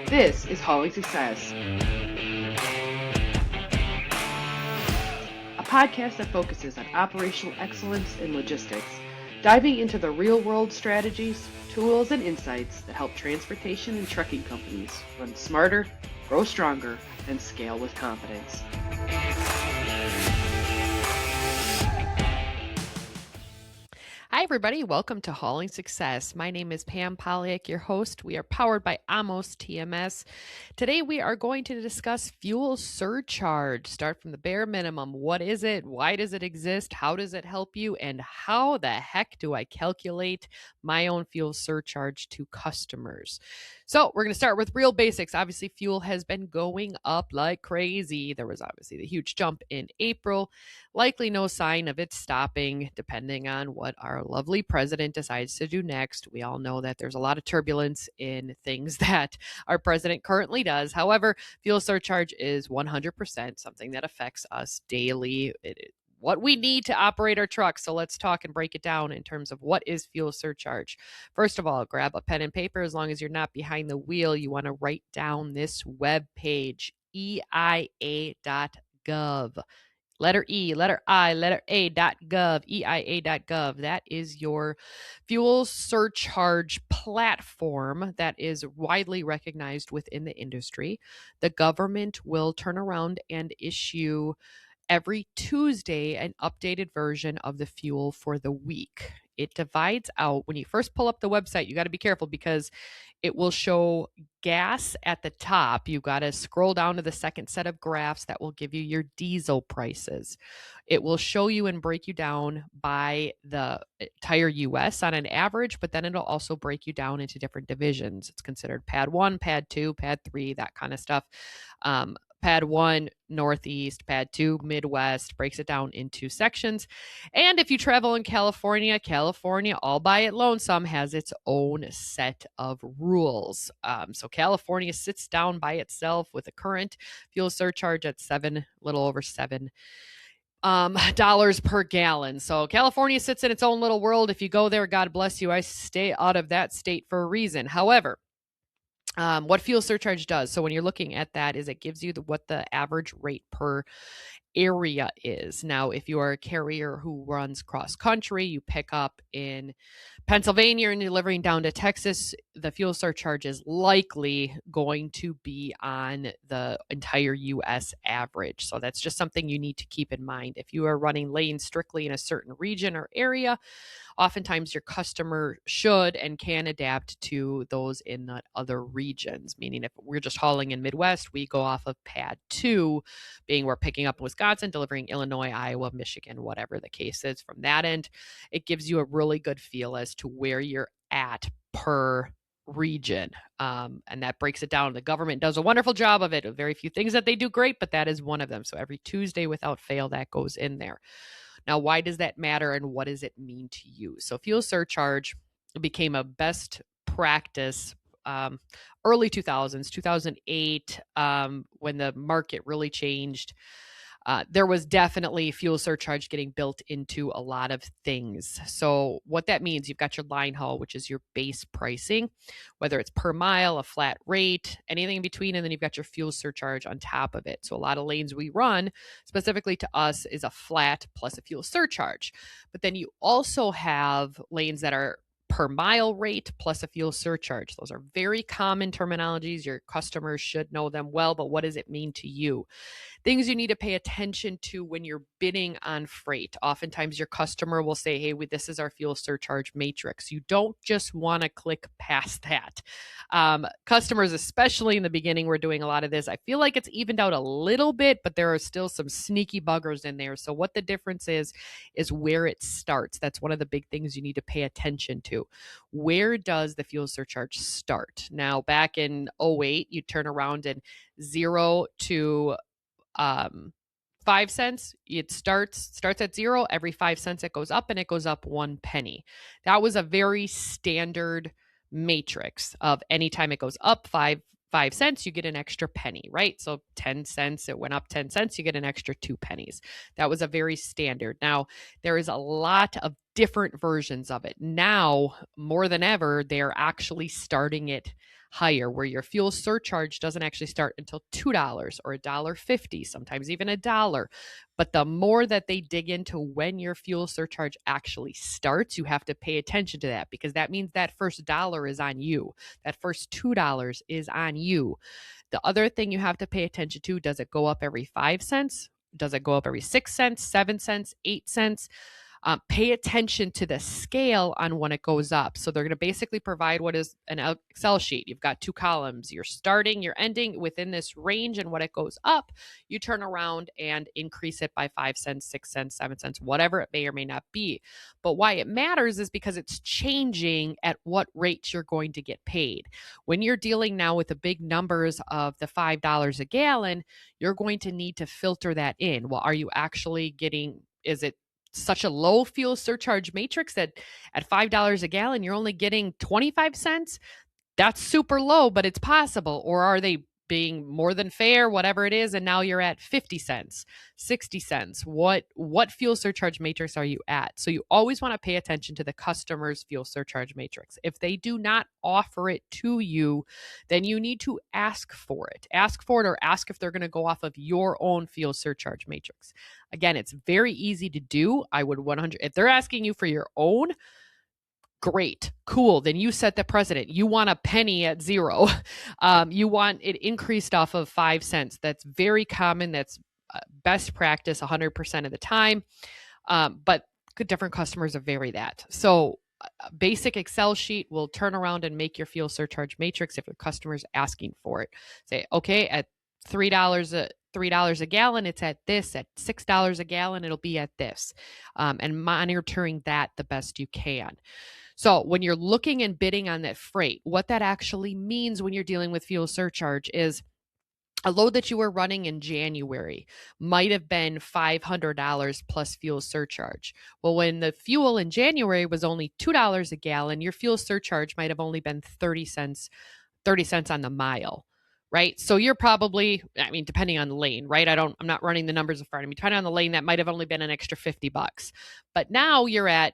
This is Hauling Success, a podcast that focuses on operational excellence and logistics, diving into the real-world strategies, tools, and insights that help transportation and trucking companies run smarter, grow stronger, and scale with confidence. Hi, everybody. Welcome to Hauling Success. My name is Pam Polyak, your host. We are powered by Amos TMS. Today, we are going to discuss fuel surcharge. Start from the bare minimum. What is it? Why does it exist? How does it help you? And how the heck do I calculate my own fuel surcharge to customers? So we're going to start with real basics. Obviously, fuel has been going up like crazy. There was obviously the huge jump in April. Likely no sign of it stopping, depending on what our lovely president decides to do next. We all know that there's a lot of turbulence in things that our president currently does. However, fuel surcharge is 100% something that affects us daily. What we need to operate our trucks. So let's talk and break it down in terms of what is fuel surcharge. First of all, grab a pen and paper. As long as you're not behind the wheel, you want to write down this web page, EIA.gov. Letter E, letter I, letter A.gov, EIA.gov. That is your fuel surcharge platform that is widely recognized within the industry. The government will turn around and issue every Tuesday an updated version of the fuel for the week. It divides out, when you first pull up the website, you got to be careful because it will show gas at the top. You got to scroll down to the second set of graphs that will give you your diesel prices. It will show you and break you down by the entire US on an average, but then it'll also break you down into different divisions. It's considered Pad 1, Pad 2, Pad 3, that kind of stuff. Pad 1, Northeast, Pad 2, Midwest, breaks it down into sections. And if you travel in California, California all by its lonesome has its own set of rules. So California sits down by itself with a current fuel surcharge at little over $7 per gallon. So California sits in its own little world. If you go there, God bless you. I stay out of that state for a reason. However, what fuel surcharge does, so when you're looking at that, is it gives you what the average rate per area is. Now, if you are a carrier who runs cross country, you pick up in Pennsylvania and delivering down to Texas, the fuel surcharge is likely going to be on the entire US average. So that's just something you need to keep in mind. If you are running lanes strictly in a certain region or area, oftentimes your customer should and can adapt to those in the other regions. Meaning if we're just hauling in Midwest, we go off of Pad 2, being we're picking up in Wisconsin, delivering Illinois, Iowa, Michigan, whatever the case is. From that end, it gives you a really good feel as to where you're at per region. And that breaks it down. The government does a wonderful job of it. Very few things that they do great, but that is one of them. So every Tuesday without fail, that goes in there. Now, why does that matter and what does it mean to you? So fuel surcharge became a best practice early 2000s, 2008, when the market really changed. There was definitely fuel surcharge getting built into a lot of things. So what that means, you've got your line haul, which is your base pricing, whether it's per mile, a flat rate, anything in between, and then you've got your fuel surcharge on top of it. So a lot of lanes we run, specifically to us, is a flat plus a fuel surcharge. But then you also have lanes that are per mile rate plus a fuel surcharge. Those are very common terminologies. Your customers should know them well, but what does it mean to you? Things you need to pay attention to when you're bidding on freight. Oftentimes your customer will say, hey, this is our fuel surcharge matrix. You don't just want to click past that. Customers, especially in the beginning, were doing a lot of this. I feel like it's evened out a little bit, but there are still some sneaky buggers in there. So what the difference is where it starts. That's one of the big things you need to pay attention to. Where does the fuel surcharge start? Now, back in 2008, you turn around and 0 to 5 cents. It starts at 0. Every 5 cents it goes up, and it goes up 1 penny. That was a very standard matrix of anytime it goes up 5 cents, you get an extra penny, right? So 10 cents, it went up 10 cents, you get an extra 2 pennies. That was a very standard. Now, there is a lot of different versions of it. Now, more than ever, they're actually starting it higher, where your fuel surcharge doesn't actually start until $2 or $1.50, sometimes even $1. But the more that they dig into when your fuel surcharge actually starts, you have to pay attention to that, because that means that first dollar is on you. That first $2 is on you. The other thing you have to pay attention to, does it go up every 5 cents? Does it go up every 6 cents, 7 cents, 8 cents? Pay attention to the scale on when it goes up. So they're going to basically provide what is an Excel sheet. You've got 2 columns. You're starting, you're ending within this range, and when it goes up, you turn around and increase it by 5 cents, 6 cents, 7 cents, whatever it may or may not be. But why it matters is because it's changing at what rate you're going to get paid. When you're dealing now with the big numbers of the $5 a gallon, you're going to need to filter that in. Well, are you actually getting, is it such a low fuel surcharge matrix that at $5 a gallon, you're only getting 25 cents? That's super low, but it's possible. Or are they being more than fair, whatever it is, and now you're at 50 cents, 60 cents? What fuel surcharge matrix are you at? So you always want to pay attention to the customer's fuel surcharge matrix. If they do not offer it to you, then you need to ask for it. Ask for it, or ask if they're going to go off of your own fuel surcharge matrix. Again, it's very easy to do. I would 100, if they're asking you for your own, great, cool. Then you set the precedent. You want a penny at zero. You want it increased off of 5 cents. That's very common. That's best practice 100% of the time. But different customers vary that. So a basic Excel sheet will turn around and make your fuel surcharge matrix if your customer's asking for it. Say, okay, at $3 a gallon, it's at this. At $6 a gallon, it'll be at this. And monitoring that the best you can. So when you're looking and bidding on that freight, what that actually means when you're dealing with fuel surcharge is a load that you were running in January might have been $500 plus fuel surcharge. Well, when the fuel in January was only $2 a gallon, your fuel surcharge might have only been 30 cents on the mile. Right. So you're probably, I mean, depending on the lane, right? I'm not running the numbers in front of me. Depending on the lane, that might have only been an extra $50. But now you're at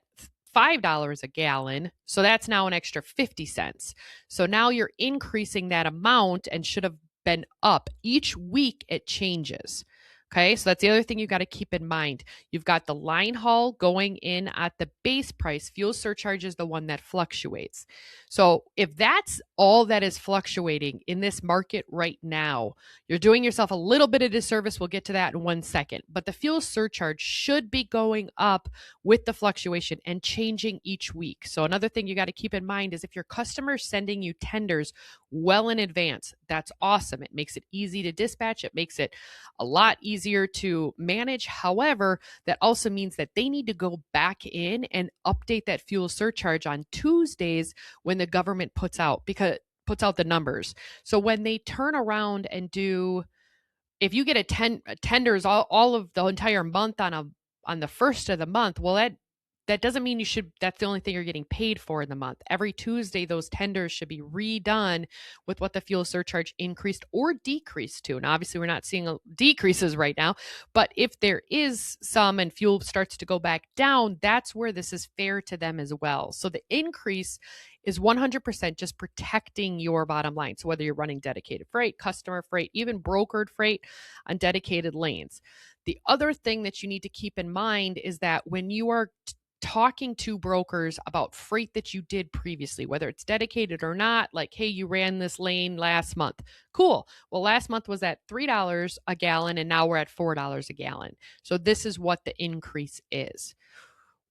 $5 a gallon. So that's now an extra 50 cents. So now you're increasing that amount and should have been up. Each week it changes. Okay, so that's the other thing you got to keep in mind. You've got the line haul going in at the base price. Fuel surcharge is the one that fluctuates. So if that's all that is fluctuating in this market right now, you're doing yourself a little bit of disservice. We'll get to that in 1 second. But the fuel surcharge should be going up with the fluctuation and changing each week. So another thing you got to keep in mind is if your customer's sending you tenders well in advance, that's awesome. It makes it easy to dispatch. It makes it a lot easier to manage. However, that also means that they need to go back in and update that fuel surcharge on Tuesdays when the government puts out the numbers. So when they turn around and do, if you get tenders all of the entire month on the first of the month, well, that doesn't mean that's the only thing you're getting paid for in the month. Every Tuesday, those tenders should be redone with what the fuel surcharge increased or decreased to. Now, obviously, we're not seeing decreases right now, but if there is some and fuel starts to go back down, that's where this is fair to them as well. So the increase is 100% just protecting your bottom line. So whether you're running dedicated freight, customer freight, even brokered freight on dedicated lanes. The other thing that you need to keep in mind is that when you are talking to brokers about freight that you did previously, whether it's dedicated or not, like, hey, you ran this lane last month. Cool. Well, last month was at $3 a gallon and now we're at $4 a gallon. So this is what the increase is.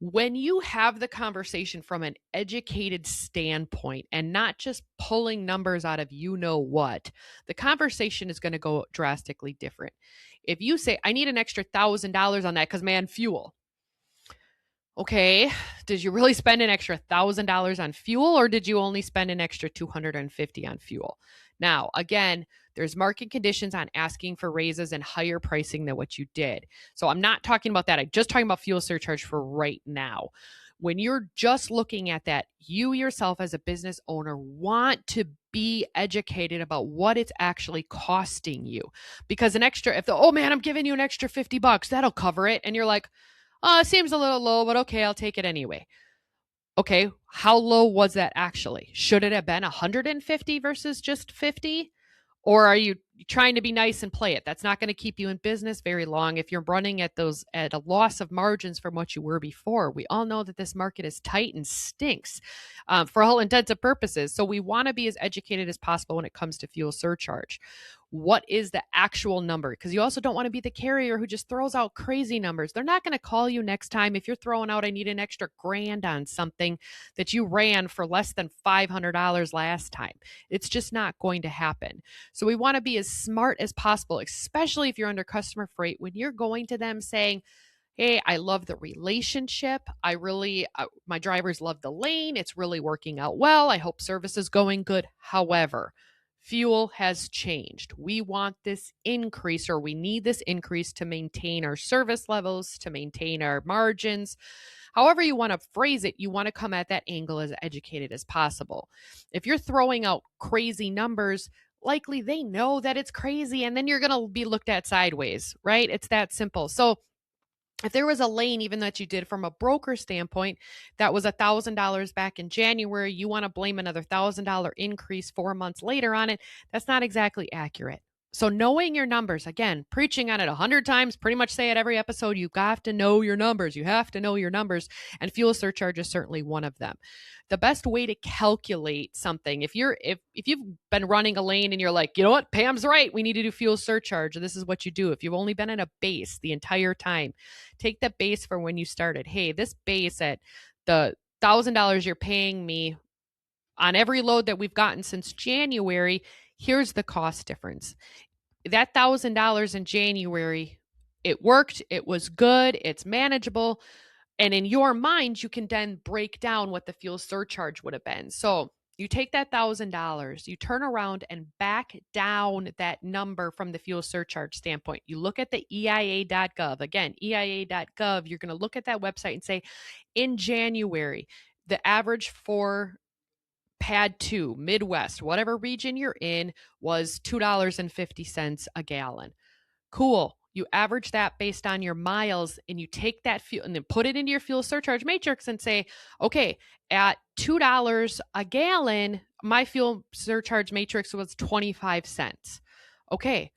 When you have the conversation from an educated standpoint and not just pulling numbers out of you know what, the conversation is going to go drastically different. If you say, I need an extra $1,000 on that because, man, fuel. Okay, did you really spend an extra $1,000 on fuel, or did you only spend an extra $250 on fuel? Now, again, there's market conditions on asking for raises and higher pricing than what you did. So I'm not talking about that. I'm just talking about fuel surcharge for right now. When you're just looking at that, you yourself as a business owner want to be educated about what it's actually costing you. Because an extra, oh man, I'm giving you an extra $50, that'll cover it. And you're like, It seems a little low, but okay, I'll take it anyway. Okay, how low was that actually? Should it have been 150 versus just 50? Or are you trying to be nice and play it? That's not going to keep you in business very long if you're running at a loss of margins from what you were before. We all know that this market is tight and stinks for all intents and purposes. So we want to be as educated as possible when it comes to fuel surcharge. What is the actual number? Because you also don't want to be the carrier who just throws out crazy numbers. They're not going to call you next time if you're throwing out, I need an extra grand on something that you ran for less than $500 last time. It's just not going to happen. So we want to be as smart as possible, especially if you're under customer freight, when you're going to them saying, hey, I love the relationship. My drivers love the lane. It's really working out well. I hope service is going good. However, fuel has changed. We want this increase, or we need this increase to maintain our service levels, to maintain our margins. However you want to phrase it, you want to come at that angle as educated as possible. If you're throwing out crazy numbers, likely they know that it's crazy, and then you're going to be looked at sideways, right? It's that simple. So if there was a lane, even that you did from a broker standpoint, that was $1,000 back in January, you want to blame another $1,000 increase 4 months later on it, that's not exactly accurate. So knowing your numbers, again, preaching on it 100 times, pretty much say it every episode, you have to know your numbers. You have to know your numbers, and fuel surcharge is certainly one of them. The best way to calculate something, if you've been running a lane and you're like, you know what, Pam's right, we need to do fuel surcharge, this is what you do. If you've only been in a base the entire time, take the base for when you started. Hey, this base at the $1,000 you're paying me on every load that we've gotten since January, here's the cost difference. That $1,000 in January, it worked, it was good, it's manageable. And in your mind, you can then break down what the fuel surcharge would have been. So you take that $1,000, you turn around and back down that number from the fuel surcharge standpoint. You look at the EIA.gov. Again, EIA.gov, you're going to look at that website and say, in January, the average for Pad 2, Midwest, whatever region you're in, was $2.50 a gallon. Cool. You average that based on your miles, and you take that fuel and then put it into your fuel surcharge matrix and say, okay, at $2 a gallon, my fuel surcharge matrix was 25 cents. Okay,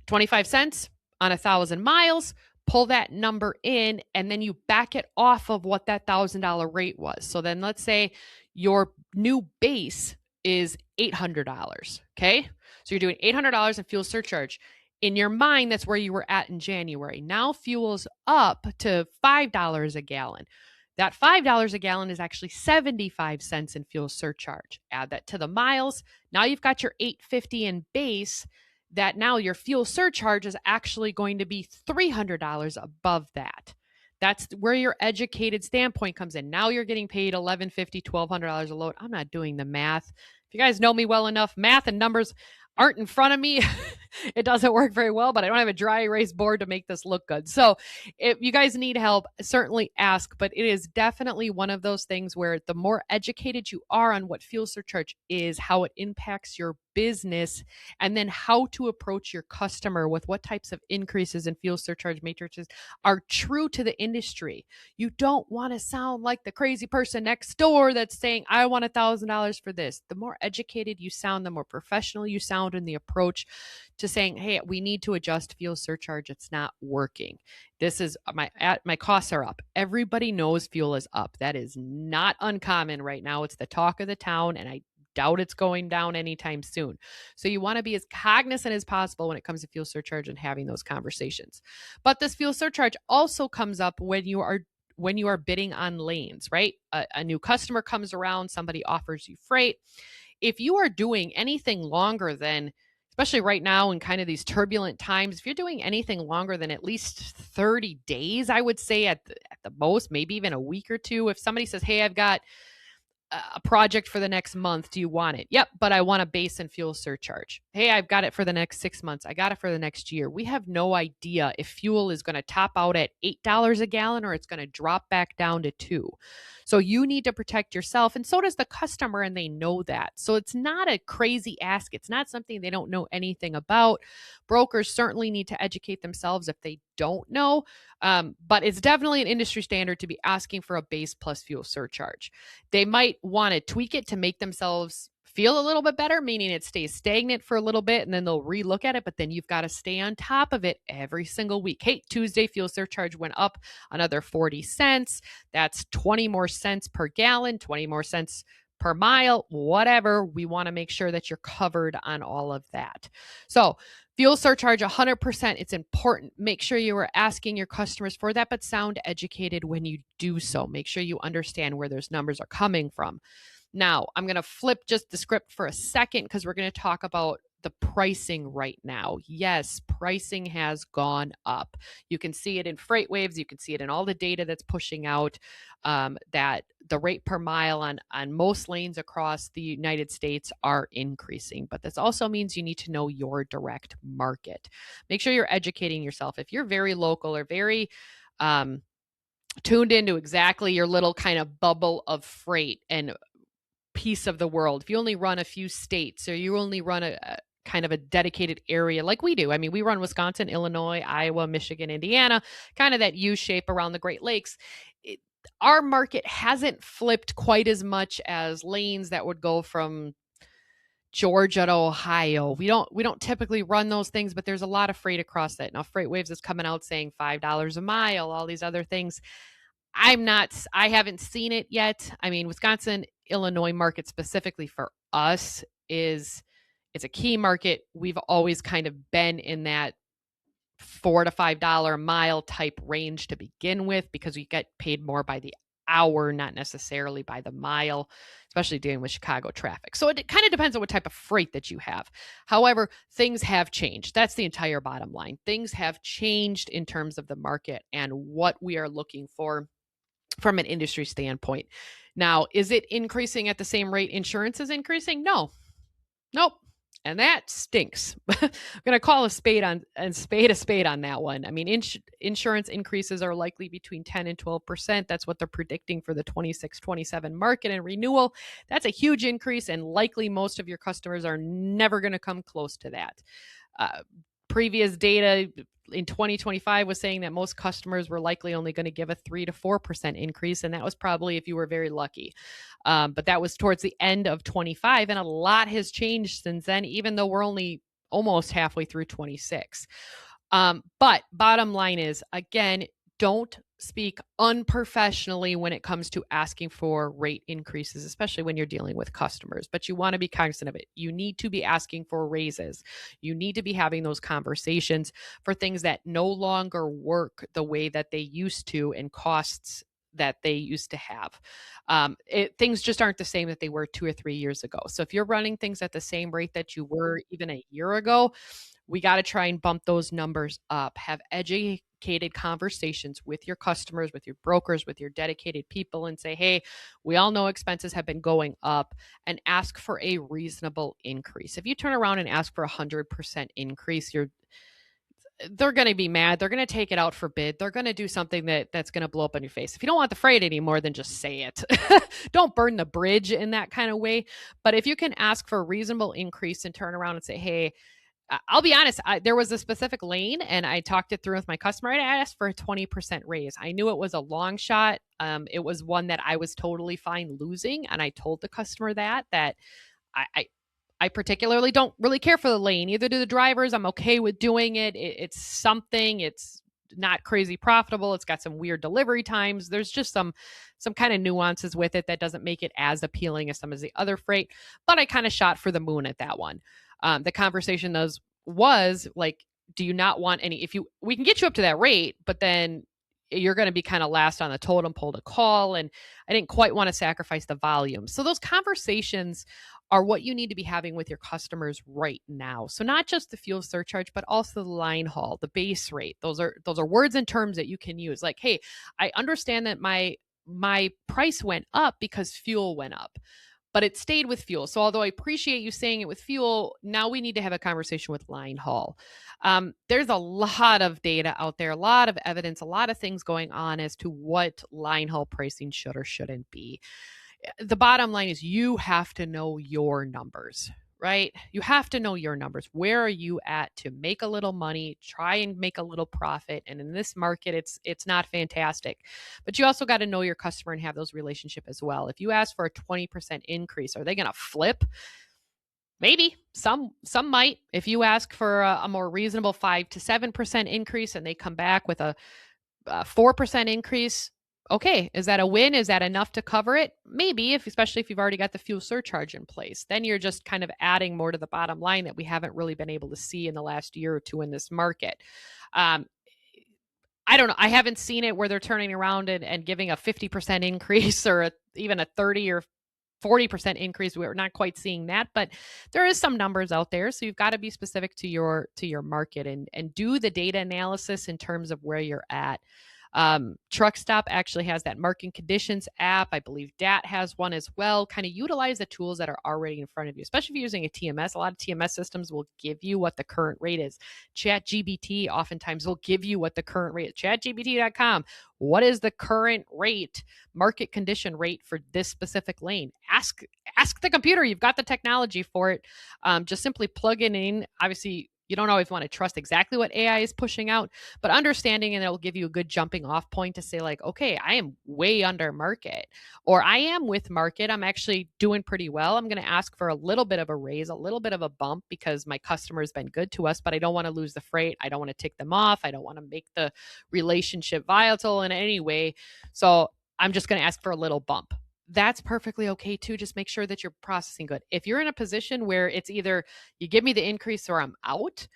25 cents on 1,000 miles, pull that number in, and then you back it off of what that $1,000 rate was. So then let's say your new base is $800. Okay, so you're doing $800 in fuel surcharge. In your mind, that's where you were at in January. Now fuel's up to $5 a gallon. That $5 a gallon is actually 75 cents in fuel surcharge. Add that to the miles. Now you've got your $850 in base. That now your fuel surcharge is actually going to be $300 above that. That's where your educated standpoint comes in. Now you're getting paid $1,150, $1,200 a load. I'm not doing the math. If you guys know me well enough, math and numbers aren't in front of me. It doesn't work very well, but I don't have a dry erase board to make this look good. So if you guys need help, certainly ask, but it is definitely one of those things where the more educated you are on what fuel surcharge is, how it impacts your business, and then how to approach your customer with what types of increases in fuel surcharge matrices are true to the industry. You don't want to sound like the crazy person next door that's saying, I want $1,000 for this. The more educated you sound, the more professional you sound in the approach to saying, hey, we need to adjust fuel surcharge. It's not working. This is my costs are up. Everybody knows fuel is up. That is not uncommon right now. It's the talk of the town, and I doubt it's going down anytime soon. So you want to be as cognizant as possible when it comes to fuel surcharge and having those conversations. But this fuel surcharge also comes up when you are bidding on lanes, right? A new customer comes around, somebody offers you freight. If you are doing anything longer than, especially right now in kind of these turbulent times, if you're doing anything longer than at least 30 days, I would say at the most, maybe even a week or two, if somebody says, hey, I've got a project for the next month, do you want it? Yep, but I want a base and fuel surcharge. Hey, I've got it for the next 6 months. I got it for the next year. We have no idea if fuel is going to top out at $8 a gallon or it's going to drop back down to $2. So you need to protect yourself, and so does the customer, and they know that. So it's not a crazy ask. It's not something they don't know anything about. Brokers certainly need to educate themselves if they don't know, but it's definitely an industry standard to be asking for a base plus fuel surcharge. They might want to tweak it to make themselves feel a little bit better, meaning it stays stagnant for a little bit and then they'll relook at it. But then you've got to stay on top of it every single week. Hey, Tuesday fuel surcharge went up another 40 cents. That's 20 more cents per gallon, 20 more cents per mile, whatever. We want to make sure that you're covered on all of that. So fuel surcharge, 100%. It's important. Make sure you are asking your customers for that, but sound educated when you do so. Make sure you understand where those numbers are coming from. Now, I'm going to flip just the script for a second because we're going to talk about the pricing right now. Yes, pricing has gone up. You can see it in freight waves. You can see it in all the data that's pushing out that the rate per mile on most lanes across the United States are increasing. But this also means you need to know your direct market. Make sure you're educating yourself. If you're very local or very tuned into exactly your little kind of bubble of freight and piece of the world, if you only run a few states or you only run a kind of a dedicated area like we do. I mean, we run Wisconsin, Illinois, Iowa, Michigan, Indiana, kind of that U shape around the Great Lakes. Our market hasn't flipped quite as much as lanes that would go from Georgia to Ohio. We don't typically run those things, but there's a lot of freight across that. Now, Freight Waves is coming out saying $5 a mile, all these other things. I haven't seen it yet. I mean, Wisconsin, Illinois market specifically for us it's a key market. We've always kind of been in that $4 to $5 a mile type range to begin with because we get paid more by the hour, not necessarily by the mile, especially dealing with Chicago traffic. So it kind of depends on what type of freight that you have. However, things have changed. That's the entire bottom line. Things have changed in terms of the market and what we are looking for from an industry standpoint. Now, is it increasing at the same rate insurance is increasing? No. Nope. And that stinks. I'm going to call a spade on that one. I mean, insurance increases are likely between 10 and 12%. That's what they're predicting for the 26-27 market and renewal. That's a huge increase, and likely most of your customers are never going to come close to that. Previous data in 2025 was saying that most customers were likely only going to give a 3 to 4% increase, and that was probably if you were very lucky. But that was towards the end of 25, and a lot has changed since then, even though we're only almost halfway through 26. But bottom line is, again, don't speak unprofessionally when it comes to asking for rate increases, especially when you're dealing with customers. But you want to be cognizant of it. You need to be asking for raises. You need to be having those conversations for things that no longer work the way that they used to and costs that they used to have. Things just aren't the same that they were 2 or 3 years ago. So if you're running things at the same rate that you were even a year ago, we got to try and bump those numbers up. Have educated conversations with your customers, with your brokers, with your dedicated people, and say, hey, we all know expenses have been going up, and ask for a reasonable increase. If you turn around and ask for 100% increase, they're going to be mad. They're going to take it out for bid. They're going to do something that's going to blow up in your face. If you don't want the freight anymore, then just say it. Don't burn the bridge in that kind of way. But if you can ask for a reasonable increase and turn around and say, hey, I'll be honest, there was a specific lane and I talked it through with my customer. I asked for a 20% raise. I knew it was a long shot. It was one that I was totally fine losing. And I told the customer that I particularly don't really care for the lane. Either do the drivers. I'm okay with doing it. It's something. It's not crazy profitable. It's got some weird delivery times. There's just some kind of nuances with it that doesn't make it as appealing as some of the other freight. But I kind of shot for the moon at that one. The conversation was like, do you not want any? We can get you up to that rate, but then you're going to be kind of last on the totem pole to call. And I didn't quite want to sacrifice the volume. So those conversations are what you need to be having with your customers right now. So not just the fuel surcharge, but also the line haul, the base rate. Those are words and terms that you can use. Like, hey, I understand that my price went up because fuel went up. but it stayed with fuel. So although I appreciate you saying it with fuel, now we need to have a conversation with line haul. There's a lot of data out there, a lot of evidence, a lot of things going on as to what line haul pricing should or shouldn't be. The bottom line is you have to know your numbers, right? You have to know your numbers. Where are you at to make a little money, try and make a little profit? And in this market, it's not fantastic. But you also got to know your customer and have those relationships as well. If you ask for a 20% increase, are they going to flip? Maybe some might. If you ask for a more reasonable 5 to 7% increase and they come back with a 4% increase, okay, is that a win? Is that enough to cover it? Maybe, especially if you've already got the fuel surcharge in place. Then you're just kind of adding more to the bottom line that we haven't really been able to see in the last year or two in this market. I don't know. I haven't seen it where they're turning around and giving a 50% increase or even a 30 or 40% increase. We're not quite seeing that, but there is some numbers out there. So you've got to be specific to your market and do the data analysis in terms of where you're at. Truck Stop actually has that market conditions app. I believe DAT has one as well. Kind of utilize the tools that are already in front of you, especially if you're using a TMS. A lot of TMS systems will give you what the current rate is. ChatGPT oftentimes will give you what the current rate is. ChatGPT.com. What is the current rate, market condition rate for this specific lane? Ask the computer. You've got the technology for it. Just simply plug it in. Obviously, you don't always want to trust exactly what AI is pushing out, but understanding, and it'll give you a good jumping off point to say like, okay, I am way under market, or I am with market. I'm actually doing pretty well. I'm going to ask for a little bit of a raise, a little bit of a bump because my customer has been good to us, but I don't want to lose the freight. I don't want to tick them off. I don't want to make the relationship volatile in any way. So I'm just going to ask for a little bump. That's perfectly okay too. Just make sure that you're processing good. If you're in a position where it's either you give me the increase or I'm out,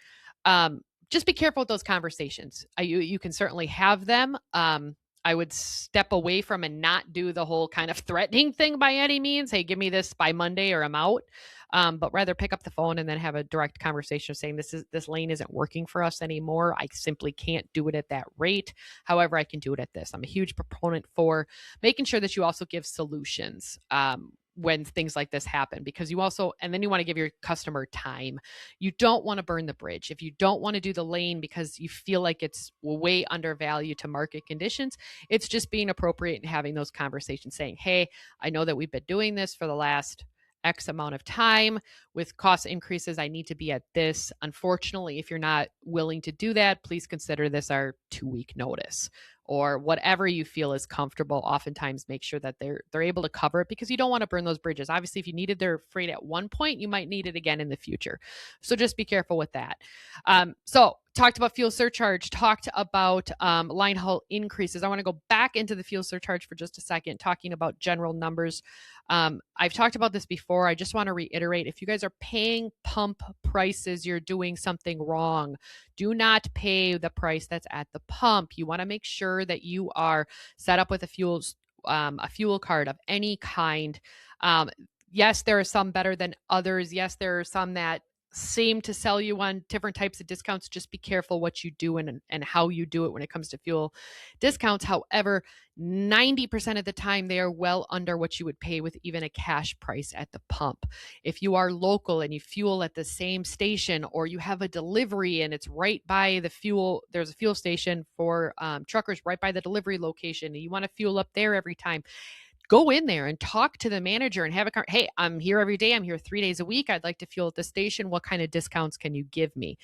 just be careful with those conversations. You can certainly have them. I would step away from and not do the whole kind of threatening thing by any means. Hey, give me this by Monday or I'm out. But rather pick up the phone and then have a direct conversation saying this lane isn't working for us anymore. I simply can't do it at that rate. However, I can do it at this. I'm a huge proponent for making sure that you also give solutions when things like this happen, because you also, and then you want to give your customer time. You don't want to burn the bridge. If you don't want to do the lane because you feel like it's way undervalued to market conditions, it's just being appropriate and having those conversations saying, hey, I know that we've been doing this for the last X amount of time. With cost increases, I need to be at this. Unfortunately, if you're not willing to do that, please consider this our 2-week notice, or whatever you feel is comfortable. Oftentimes make sure that they're able to cover it, because you don't want to burn those bridges. Obviously, if you needed their freight at one point, you might need it again in the future. So just be careful with that. So talked about fuel surcharge, talked about line haul increases. I want to go back into the fuel surcharge for just a second, talking about general numbers. I've talked about this before. I just want to reiterate, if you guys are paying pump prices, you're doing something wrong. Do not pay the price that's at the pump. You want to make sure that you are set up with a fuel card of any kind. Yes, there are some better than others. Yes, there are some that seem to sell you on different types of discounts. Just be careful what you do and how you do it when it comes to fuel discounts. However, 90% of the time, they are well under what you would pay with even a cash price at the pump. If you are local and you fuel at the same station, or you have a delivery and it's right by the fuel, there's a fuel station for truckers right by the delivery location, and you want to fuel up there every time, go in there and talk to the manager and have hey, I'm here every day. I'm here 3 days a week. I'd like to fuel at the station. What kind of discounts can you give me?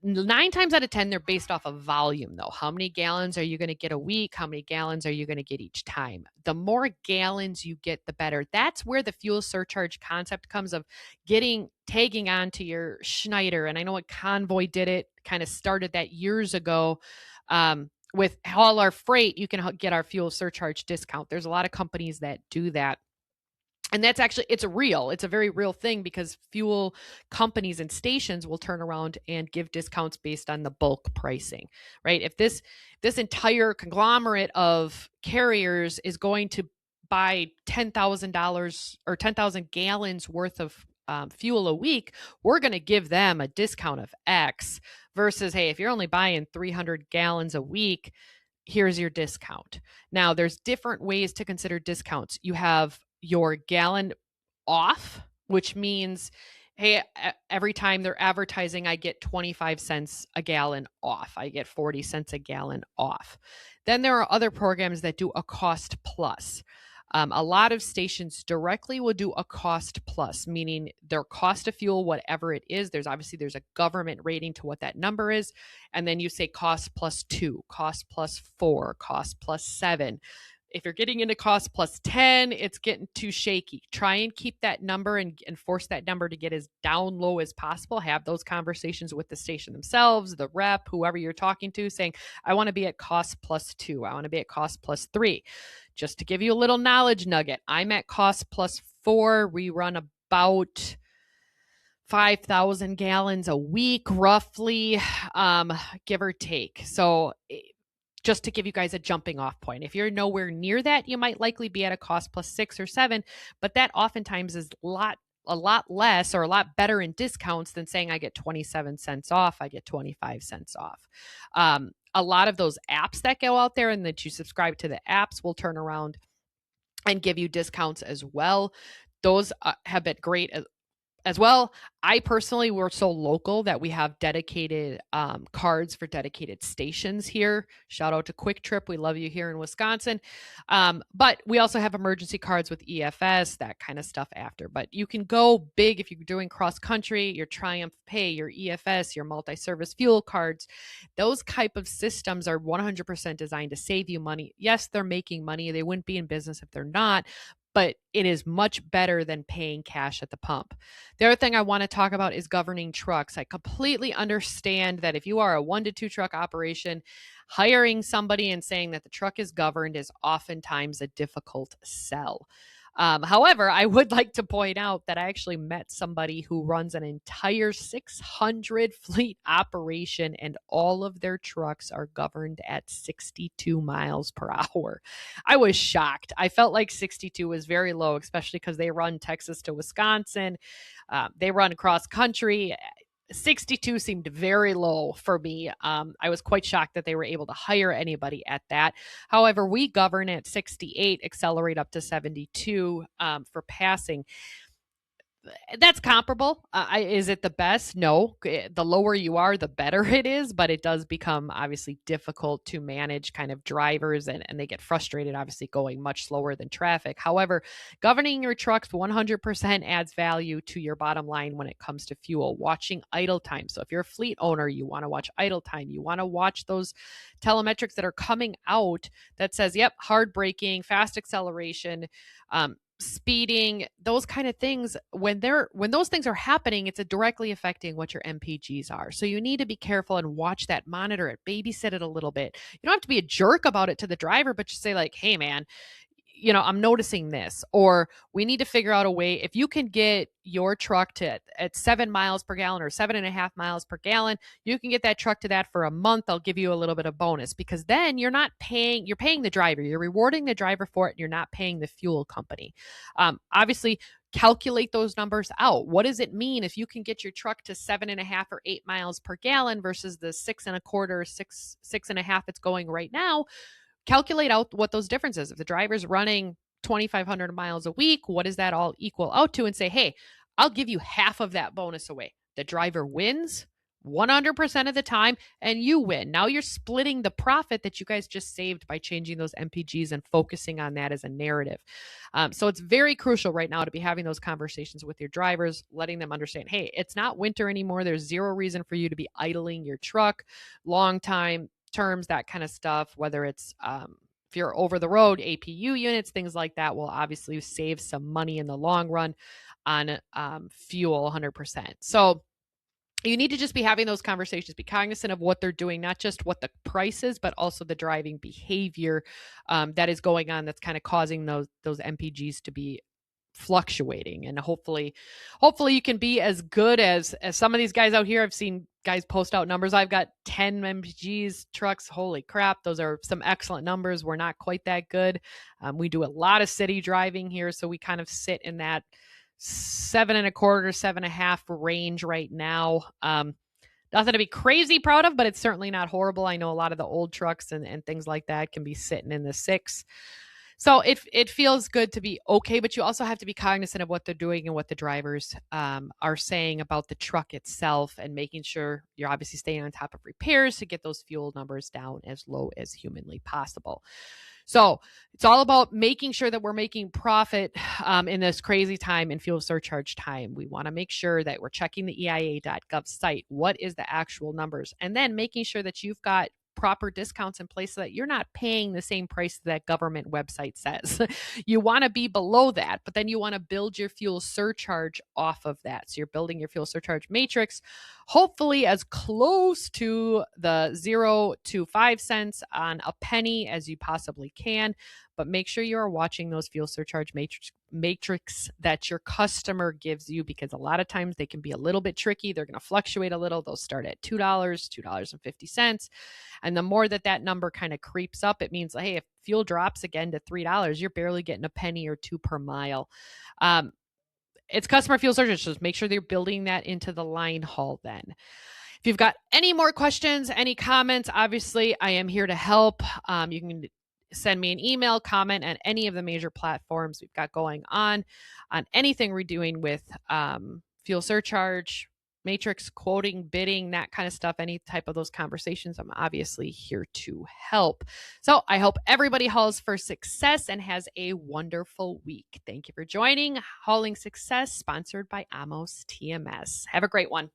9 times out of 10, they're based off of volume, though. How many gallons are you going to get a week? How many gallons are you going to get each time? The more gallons you get, the better. That's where the fuel surcharge concept comes of tagging on to your Schneider. And I know what Convoy did it, kind of started that years ago. With all our freight, you can get our fuel surcharge discount. There's a lot of companies that do that. And that's actually, it's a very real thing, because fuel companies and stations will turn around and give discounts based on the bulk pricing, right? If this entire conglomerate of carriers is going to buy $10,000 or 10,000 gallons worth of fuel a week, we're going to give them a discount of X versus, hey, if you're only buying 300 gallons a week, here's your discount. Now, there's different ways to consider discounts. You have your gallon off, which means, hey, every time they're advertising, I get 25 cents a gallon off. I get 40 cents a gallon off. Then there are other programs that do a cost plus. A lot of stations directly will do a cost plus, meaning their cost of fuel, whatever it is, there's a government rating to what that number is. And then you say cost plus 2, cost plus 4, cost plus 7. If you're getting into cost plus 10, it's getting too shaky. Try and keep that number and force that number to get as down low as possible. Have those conversations with the station themselves, the rep, whoever you're talking to, saying, I want to be at cost plus 2. I want to be at cost plus 3. Just to give you a little knowledge nugget, I'm at cost plus 4. We run about 5,000 gallons a week, roughly, give or take. So just to give you guys a jumping off point. If you're nowhere near that, you might likely be at a cost plus 6 or 7, but that oftentimes is a lot less or a lot better in discounts than saying I get 27 cents off, I get 25 cents off. A lot of those apps that go out there and that you subscribe to the apps will turn around and give you discounts as well. Those have been great as well. I personally, we're so local that we have dedicated cards for dedicated stations here. Shout out to Quick Trip. We love you here in Wisconsin. But we also have emergency cards with EFS, that kind of stuff after. But you can go big if you're doing cross country, your Triumph Pay, your EFS, your multi-service fuel cards. Those type of systems are 100% designed to save you money. Yes, they're making money. They wouldn't be in business if they're not. But it is much better than paying cash at the pump. The other thing I want to talk about is governing trucks. I completely understand that if you are a 1 to 2 truck operation, hiring somebody and saying that the truck is governed is oftentimes a difficult sell. However, I would like to point out that I actually met somebody who runs an entire 600 fleet operation, and all of their trucks are governed at 62 miles per hour. I was shocked. I felt like 62 was very low, especially because they run Texas to Wisconsin. They run cross country. 62 seemed very low for me. I was quite shocked that they were able to hire anybody at that. However, we govern at 68, accelerate up to 72 for passing. That's comparable. Is it the best? No. The lower you are, the better it is, but it does become obviously difficult to manage kind of drivers, and they get frustrated, obviously, going much slower than traffic. However, governing your trucks 100% adds value to your bottom line when it comes to fuel. Watching idle time. So if you're a fleet owner, you want to watch idle time. You want to watch those telemetrics that are coming out that says, yep, hard braking, fast acceleration, speeding, those kind of things. When those things are happening, it's directly affecting what your MPGs are. So you need to be careful and watch that, monitor it, babysit it a little bit. You don't have to be a jerk about it to the driver, but just say like, hey man, I'm noticing this, or we need to figure out a way. If you can get your truck to at 7 miles per gallon or 7.5 miles per gallon, you can get that truck to that for a month. I'll give you a little bit of bonus, because then you're paying the driver. You're rewarding the driver for it, and you're not paying the fuel company. Obviously, calculate those numbers out. What does it mean if you can get your truck to 7.5 or 8 miles per gallon versus the 6.25, 6.5 it's going right now? Calculate out what those differences. If the driver's running 2,500 miles a week, what does that all equal out to? And say, hey, I'll give you half of that bonus away. The driver wins 100% of the time, and you win. Now you're splitting the profit that you guys just saved by changing those MPGs and focusing on that as a narrative. So it's very crucial right now to be having those conversations with your drivers, letting them understand, hey, it's not winter anymore. There's zero reason for you to be idling your truck long time terms, that kind of stuff. Whether it's if you're over the road, APU units, things like that will obviously save some money in the long run on fuel 100%. So you need to just be having those conversations, be cognizant of what they're doing, not just what the price is, but also the driving behavior that is going on that's kind of causing those MPGs to be fluctuating. And hopefully you can be as good as some of these guys out here. I've seen guys post out numbers. I've got 10 MPGs trucks. Holy crap. Those are some excellent numbers. We're not quite that good. We do a lot of city driving here. So we kind of sit in that 7.25, 7.5 range right now. Nothing to be crazy proud of, but it's certainly not horrible. I know a lot of the old trucks and things like that can be sitting in the 6. So it feels good to be okay, but you also have to be cognizant of what they're doing and what the drivers are saying about the truck itself, and making sure you're obviously staying on top of repairs to get those fuel numbers down as low as humanly possible. So it's all about making sure that we're making profit in this crazy time in fuel surcharge time. We want to make sure that we're checking the EIA.gov site. What is the actual numbers? And then making sure that you've got proper discounts in place so that you're not paying the same price that government website says. You want to be below that, but then you want to build your fuel surcharge off of that. So you're building your fuel surcharge matrix, hopefully as close to the 0 to 5 cents on a penny as you possibly can. But make sure you are watching those fuel surcharge matrix that your customer gives you, because a lot of times they can be a little bit tricky. They're going to fluctuate a little. They'll start at $2, $2.50. And the more that number kind of creeps up, it means, hey, if fuel drops again to $3, you're barely getting a penny or two per mile. It's customer fuel surcharge, so make sure they're building that into the line haul then. If you've got any more questions, any comments, obviously I am here to help. You can send me an email, comment on any of the major platforms we've got going on anything we're doing with fuel surcharge, matrix, quoting, bidding, that kind of stuff, any type of those conversations. I'm obviously here to help. So I hope everybody hauls for success and has a wonderful week. Thank you for joining Hauling Success, sponsored by Amos TMS. Have a great one.